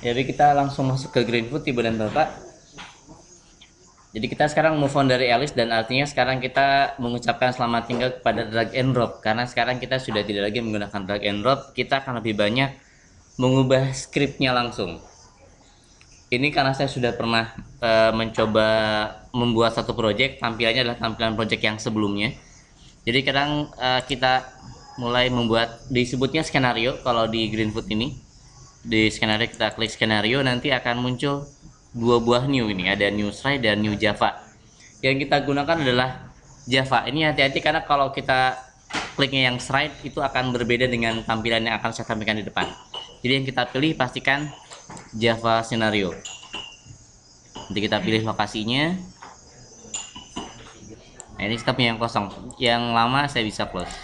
Jadi kita langsung masuk ke Greenfoot Ibu dan Bapak. Jadi kita sekarang move on dari Alice dan artinya sekarang kita mengucapkan selamat tinggal kepada drag and drop karena sekarang kita sudah tidak lagi menggunakan drag and drop, kita akan lebih banyak mengubah scriptnya langsung. Ini karena saya sudah pernah mencoba membuat satu project, tampilannya adalah tampilan project yang sebelumnya. Jadi sekarang kita mulai membuat disebutnya skenario kalau di Greenfoot ini. Di skenario kita klik skenario, nanti akan muncul dua buah new, ini ada new Stride dan new Java. Yang kita gunakan adalah Java. Ini hati-hati karena kalau kita kliknya yang Stride itu akan berbeda dengan tampilan yang akan saya tampilkan di depan. Jadi yang kita pilih pastikan Java scenario. Nanti kita pilih lokasinya. Nah, ini kita punya yang kosong, yang lama saya bisa close.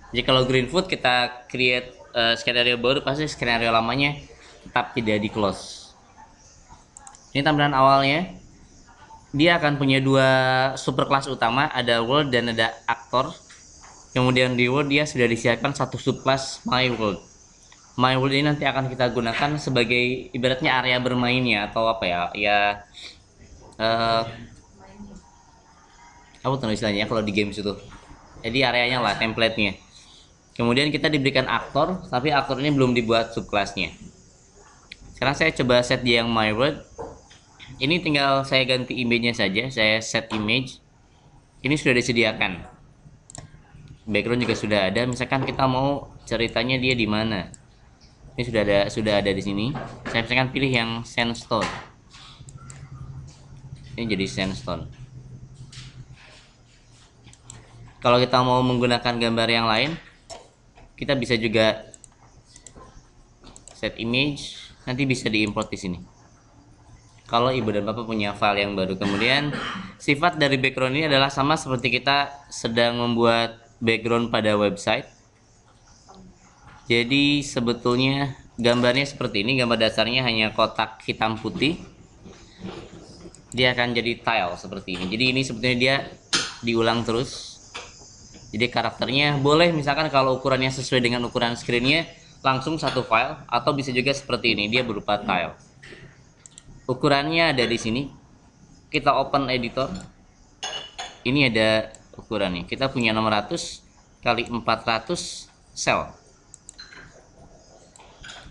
Jadi kalau Greenfoot kita create skenario baru, pasti skenario lamanya tetap tidak di close. Ini tampilan awalnya. Dia akan punya dua super kelas utama, ada world dan ada aktor. Kemudian di world dia sudah disiapkan satu subclass my world. My world ini nanti akan kita gunakan sebagai ibaratnya area bermainnya atau apa ya? Ya apa tuh istilahnya kalau di games itu. Jadi areanya lah, template-nya. Kemudian kita diberikan aktor, tapi aktor ini belum dibuat subclassnya. Sekarang saya coba set dia yang my world. Ini tinggal saya ganti image-nya saja, saya set image. Ini sudah disediakan. Background juga sudah ada. Misalkan kita mau ceritanya dia di mana. Ini sudah ada di sini. Saya misalkan pilih yang sandstone. Ini jadi sandstone. Kalau kita mau menggunakan gambar yang lain, kita bisa juga set image, nanti bisa diimport di sini. Kalau ibu dan bapak punya file yang baru. Kemudian sifat dari background ini adalah sama seperti kita sedang membuat background pada website. Jadi sebetulnya gambarnya seperti ini, gambar dasarnya hanya kotak hitam putih. Dia akan jadi tile seperti ini. Jadi ini sebetulnya dia diulang terus. Jadi karakternya boleh misalkan kalau ukurannya sesuai dengan ukuran screennya langsung satu file, atau bisa juga seperti ini, dia berupa tile. Ukurannya ada di sini. Kita open editor. Ini ada ukurannya. Kita punya 600 kali 400 cell.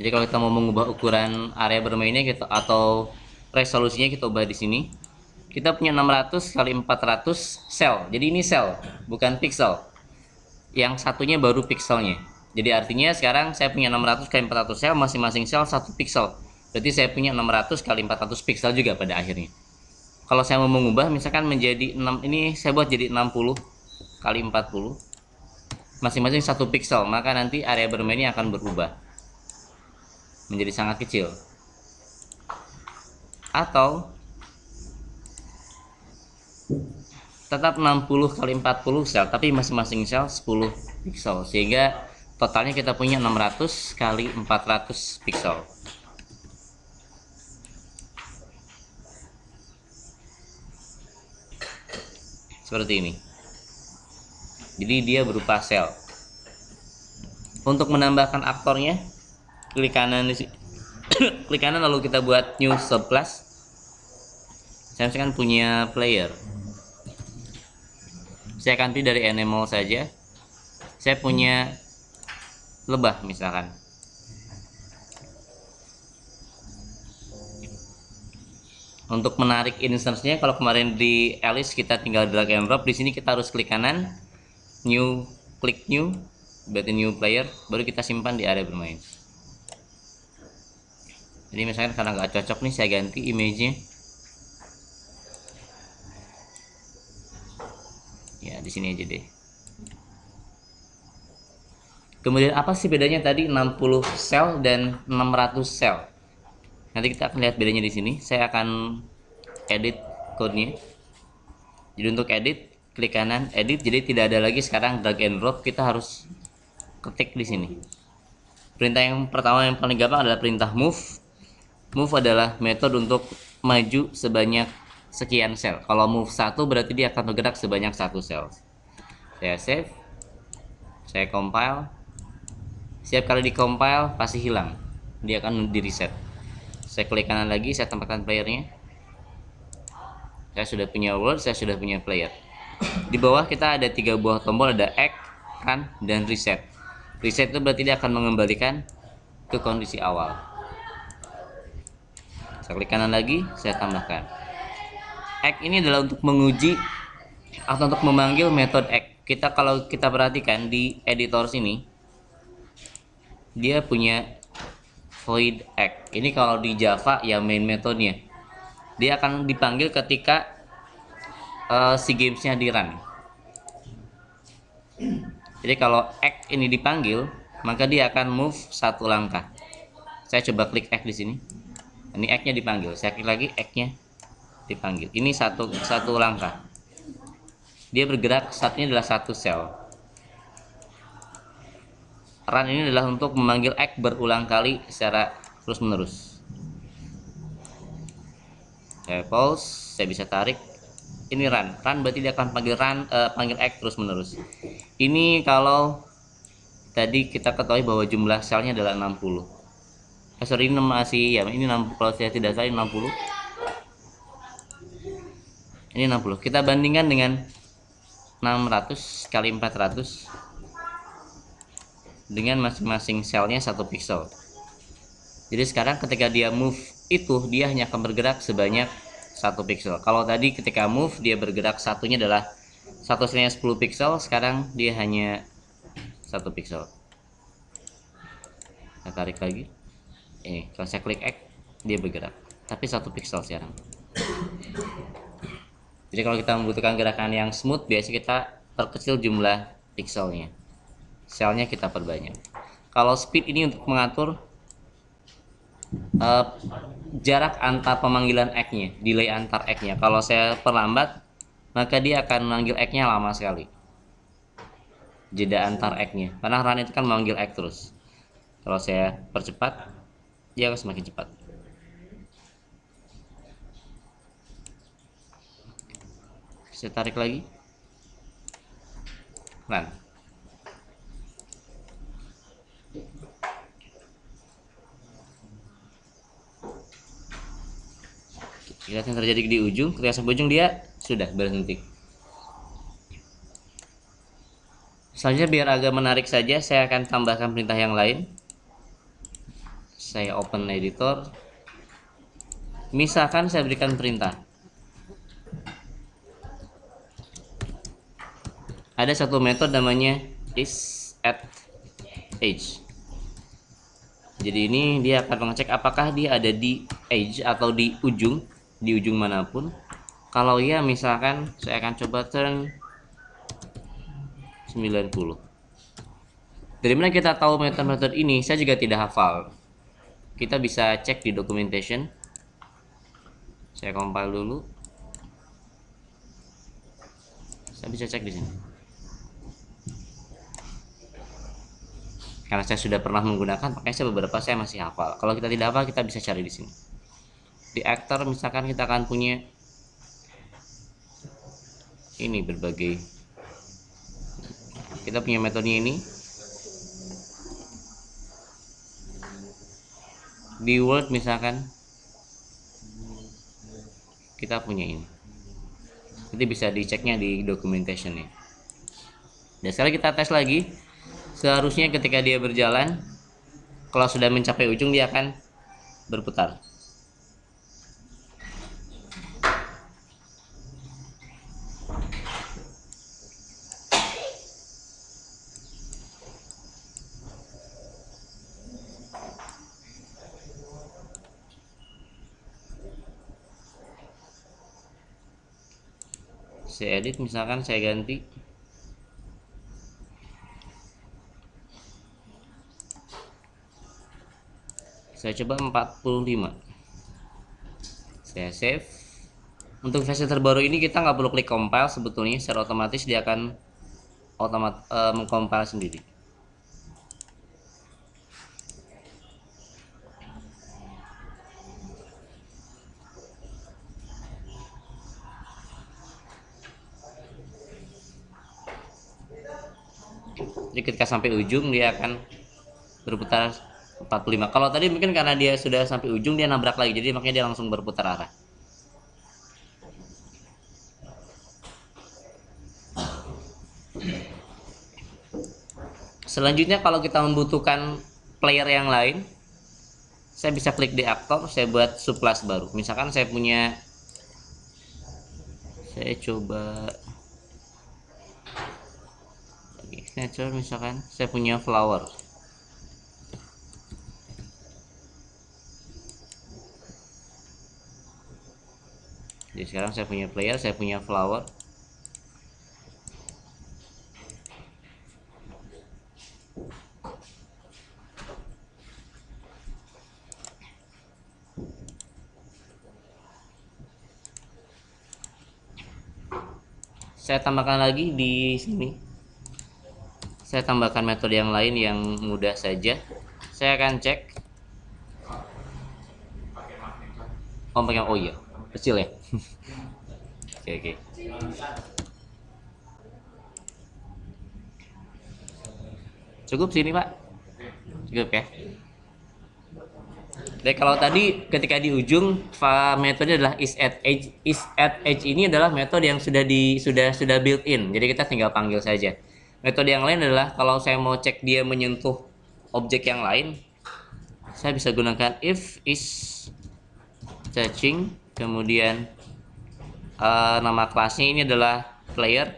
Jadi kalau kita mau mengubah ukuran area bermainnya kita atau resolusinya kita ubah di sini. Kita punya 600 kali 400 cell. Jadi ini cell, bukan pixel. Yang satunya baru pixelnya. Jadi artinya sekarang saya punya 600 kali 400 cell, masing-masing cell 1 pixel. Berarti saya punya 600 kali 400 pixel juga pada akhirnya. Kalau saya mau mengubah misalkan menjadi 6, ini saya buat jadi 60 kali 40. Masing-masing 1 pixel, maka nanti area bermainnya akan berubah menjadi sangat kecil. Atau tetap 60 kali 40 sel, tapi masing-masing sel 10 pixel, sehingga totalnya kita punya 600 kali 400 pixel. Seperti ini. Jadi dia berupa sel. Untuk menambahkan aktornya, klik kanan di sini. Klik kanan lalu kita buat new subclass. Saya misalkan punya player. Saya akan pilih dari animal saja. Saya punya lebah misalkan. Untuk menarik instance-nya, kalau kemarin di Alice kita tinggal drag and drop, di sini kita harus klik kanan, new, klik new, berarti new player, baru kita simpan di area bermain. Jadi misalkan karena nggak cocok nih, saya ganti image-nya. Ya di sini aja deh. Kemudian apa sih bedanya tadi 60 sel dan 600 sel? Nanti kita akan lihat bedanya di sini. Saya akan edit code-nya. Jadi untuk edit, klik kanan, edit. Jadi tidak ada lagi sekarang drag and drop, kita harus ketik di sini. Perintah yang pertama yang paling gampang adalah perintah move. Move adalah metode untuk maju sebanyak sekian sel. Kalau move 1 berarti dia akan bergerak sebanyak 1 sel. Saya save. Saya compile. Setiap kali di compile pasti hilang. Dia akan di reset. Saya klik kanan lagi, saya tambahkan playernya. Saya sudah punya world, saya sudah punya player. Di bawah kita ada 3 buah tombol, ada act, run, dan reset. Reset itu berarti dia akan mengembalikan ke kondisi awal. Saya klik kanan lagi, saya tambahkan. Act ini adalah untuk menguji atau untuk memanggil metode act. Kalau kita perhatikan di editor sini, dia punya void act. Ini kalau di Java ya main metodenya. Dia akan dipanggil ketika si gamesnya di run. Jadi kalau act ini dipanggil, maka dia akan move 1 langkah. Saya coba klik act di sini. Ini act-nya dipanggil. Saya klik lagi, act-nya dipanggil. Ini satu langkah. Dia bergerak, satunya adalah 1 sel. Run ini adalah untuk memanggil act berulang kali secara terus menerus. Saya pause, saya bisa tarik. Ini run berarti dia akan panggil act terus menerus. Ini kalau tadi kita ketahui bahwa jumlah selnya adalah 60. Sorry, ini masih ya, ini 60, kalau saya tidak salah 60. Ini 60. Kita bandingkan dengan 600 kali 400 dengan masing-masing selnya 1 pixel. Jadi sekarang ketika dia move itu, dia hanya akan bergerak sebanyak 1 pixel. Kalau tadi ketika move dia bergerak, satunya adalah satu selnya 10 pixel, sekarang dia hanya 1 pixel. Saya tarik lagi. Ini kalau saya klik X, dia bergerak, tapi 1 pixel sekarang. Jadi kalau kita membutuhkan gerakan yang smooth, biasanya kita perkecil jumlah pixelnya, selnya kita perbanyak. Kalau speed ini untuk mengatur jarak antar pemanggilan act-nya, delay antar act-nya. Kalau saya perlambat, maka dia akan memanggil act-nya lama sekali. Jeda antar act-nya, karena run itu kan memanggil act terus. Kalau saya percepat, dia akan semakin cepat. Saya tarik lagi, run. Lihat yang terjadi di ujung, ketika sampai ujung dia sudah berhenti. Selanjutnya biar agak menarik saja, saya akan tambahkan perintah yang lain. Saya open editor. Misalkan saya berikan perintah. Ada satu metode namanya is@edge. Jadi ini dia akan mengecek apakah dia ada di edge atau di ujung manapun. Kalau ya, misalkan saya akan coba turn 90. Dari mana kita tahu metode-metode ini? Saya juga tidak hafal. Kita bisa cek di documentation. Saya compile dulu. Saya bisa cek di sini. Karena saya sudah pernah menggunakan, makanya beberapa saya masih hafal. Kalau kita tidak hafal, kita bisa cari di sini. Di actor misalkan kita akan punya ini berbagai. Kita punya metodenya ini. Di Word misalkan kita punya ini. Nanti bisa diceknya di documentationnya. Dan sekarang kita tes lagi. Seharusnya ketika dia berjalan, kalau sudah mencapai ujung dia akan berputar. Saya edit, misalkan saya ganti saya coba 45. Saya save. Untuk versi terbaru ini kita nggak perlu klik compile, sebetulnya secara otomatis dia akan mengcompile sendiri. Jadi ketika sampai ujung dia akan berputar 45. Kalau tadi mungkin karena dia sudah sampai ujung dia nabrak lagi, jadi makanya dia langsung berputar arah. Selanjutnya kalau kita membutuhkan player yang lain, saya bisa klik di aktor, saya buat subclass baru. Misalkan saya coba nature, misalkan saya punya flower. Jadi sekarang saya punya player, saya punya flower. Saya tambahkan lagi di sini. Saya tambahkan metode yang lain yang mudah saja. Saya akan cek. Oh iya, kecil ya. Oke. Cukup sini Pak. Cukup ya. Jadi kalau tadi ketika di ujung metode adalah is at edge. Is at edge ini adalah metode yang sudah built in. Jadi kita tinggal panggil saja. Metode yang lain adalah kalau saya mau cek dia menyentuh objek yang lain, saya bisa gunakan if is touching, kemudian nama kelasnya ini adalah player.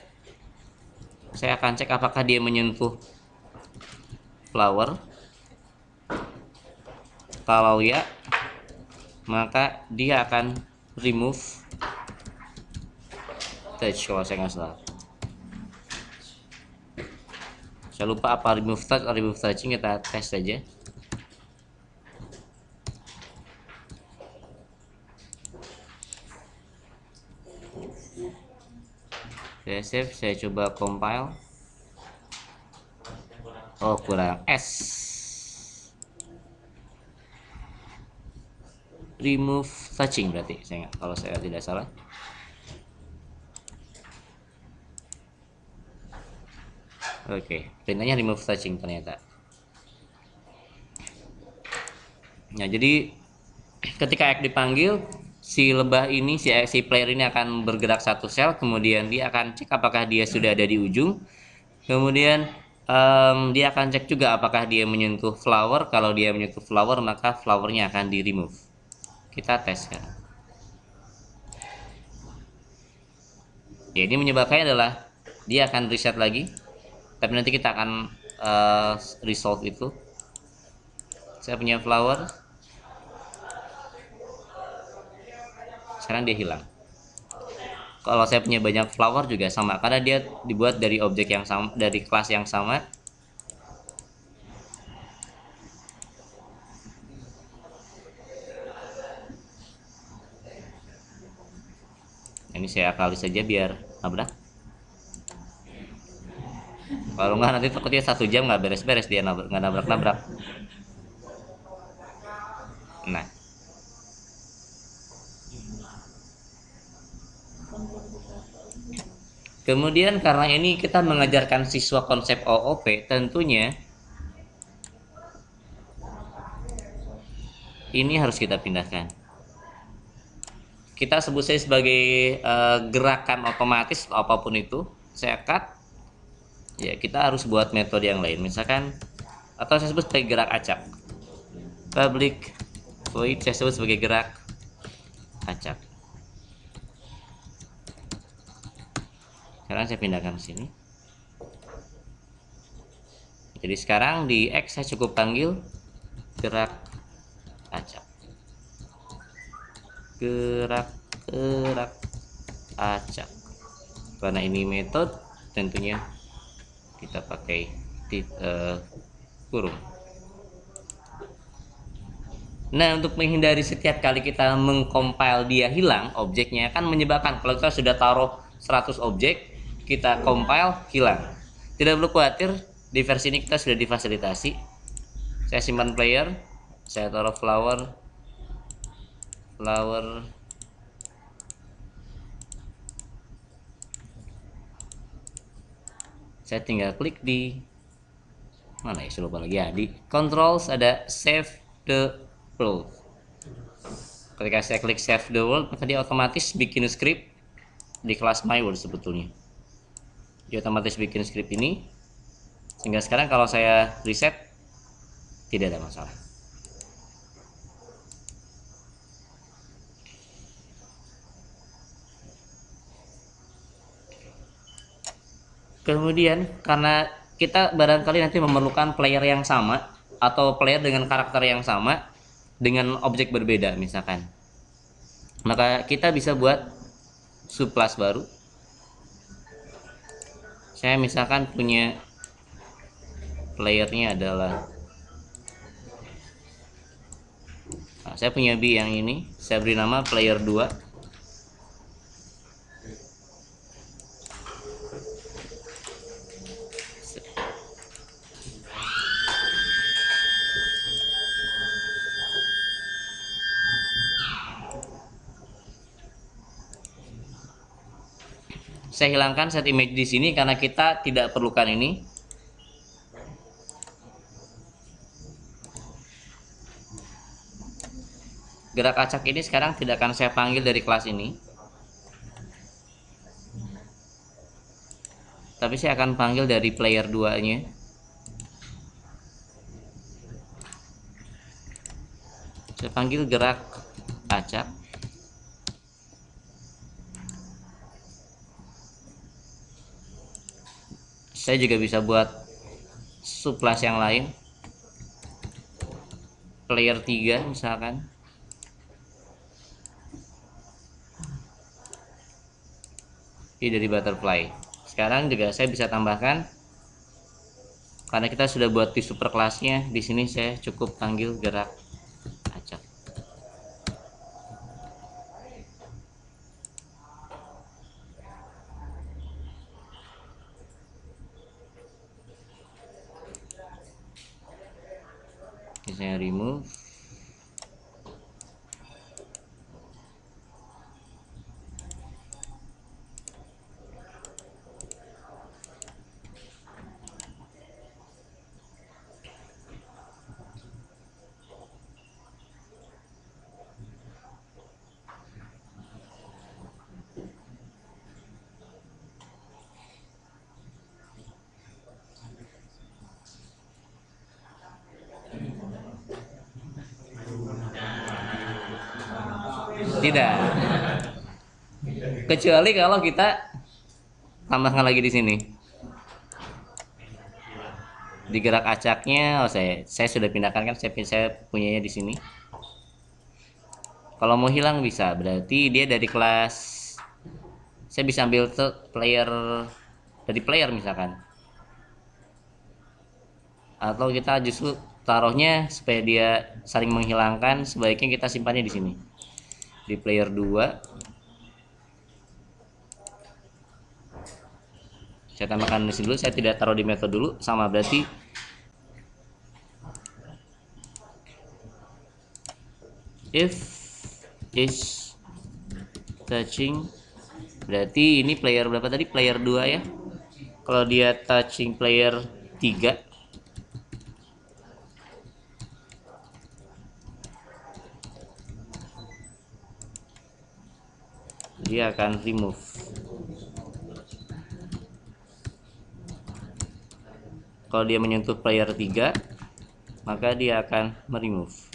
Saya akan cek apakah dia menyentuh flower. Kalau ya, maka dia akan remove touch kalau saya nggak salah. Saya lupa apa remove touch atau remove touching, kita tes saja. Saya save, saya coba compile. Oh kurang S. Remove touching berarti kalau saya tidak salah. Oke, perintahnya remove touching ternyata. Nah jadi ketika X dipanggil, si lebah ini, si player ini akan bergerak satu sel, kemudian dia akan cek apakah dia sudah ada di ujung, kemudian dia akan cek juga apakah dia menyentuh flower. Kalau dia menyentuh flower, maka flowernya akan di remove. Kita tes kan. Ya ini menyebabkannya adalah dia akan reset lagi, tapi nanti kita akan resolve itu. Saya punya flower, sekarang dia hilang. Kalau saya punya banyak flower juga sama, karena dia dibuat dari objek yang sama, dari kelas yang sama. Ini saya akali saja biar nabrak. Kalau nggak nanti takutnya 1 jam nggak beres-beres dia nggak nabrak-nabrak. Nah, kemudian karena ini kita mengajarkan siswa konsep OOP, tentunya ini harus kita pindahkan. Kita sebut saja sebagai gerakan otomatis apapun itu. Saya cut. Ya kita harus buat metode yang lain. Misalkan atau saya sebut sebagai gerak acak. Public void saya sebut sebagai gerak acak. Sekarang saya pindahkan ke sini. Jadi sekarang di X saya cukup panggil gerak acak. Gerak acak. Karena ini metode, tentunya kita pakai kurung. Nah, untuk menghindari setiap kali kita mengcompile dia hilang, objeknya akan menyebabkan kalau kita sudah taruh 100 objek, kita compile hilang. Tidak perlu khawatir, di versi ini kita sudah difasilitasi. Saya simpan player, saya taruh flower. Saya tinggal klik di mana ya, saya lupa lagi ya. Di controls ada save the world. Ketika saya klik save the world, maka dia otomatis bikin script di kelas my world sebetulnya. Dia otomatis bikin script ini, sehingga sekarang kalau saya reset tidak ada masalah. Kemudian karena kita barangkali nanti memerlukan player yang sama atau player dengan karakter yang sama dengan objek berbeda misalkan, maka kita bisa buat subclass baru. Saya misalkan punya playernya adalah, nah, saya punya B yang ini, saya beri nama player 2. Saya hilangkan set image di sini karena kita tidak perlukan ini. Gerak acak ini sekarang tidak akan saya panggil dari kelas ini, tapi saya akan panggil dari player 2-nya. Saya panggil gerak acak. Saya juga bisa buat subclass yang lain, player 3 misalkan. Ini dari butterfly. Sekarang juga saya bisa tambahkan, karena kita sudah buat di superclassnya, di sini saya cukup panggil gerak acak. Saya remove. Tidak. Kecuali kalau kita tambahkan lagi di sini. Di gerak acaknya, saya sudah pindahkan kan, saya punyanya di sini. Kalau mau hilang bisa, berarti dia dari kelas, saya bisa ambil player dari player misalkan. Atau kita justru taruhnya supaya dia saling menghilangkan, sebaiknya kita simpannya di sini. Di player 2 saya tambahkan di sini dulu, saya tidak taruh di method dulu, sama berarti if is touching, berarti ini player berapa tadi, player 2 ya. Kalau dia touching player 3, dia akan remove. Kalau dia menyentuh player 3, maka dia akan meremove.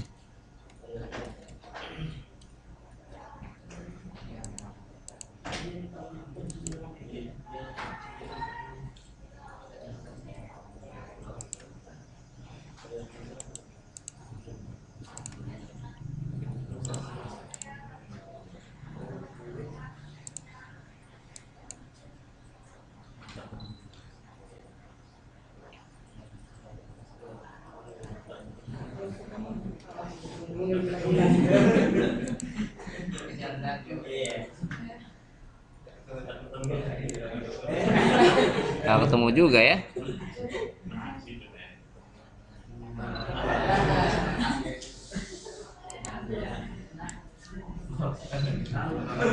Nah, ketemu juga ya.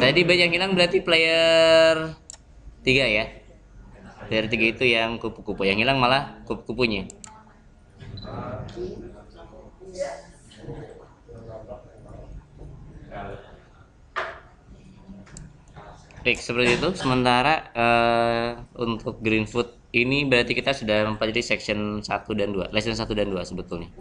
Tadi yang hilang berarti player 3 ya. Player 3 itu yang kupu-kupu, yang hilang malah kupu-kupunya. Baik, seperti itu. Sementara untuk green food ini berarti kita sudah mempelajari section 1 dan 2, lesson 1 dan 2 sebetulnya.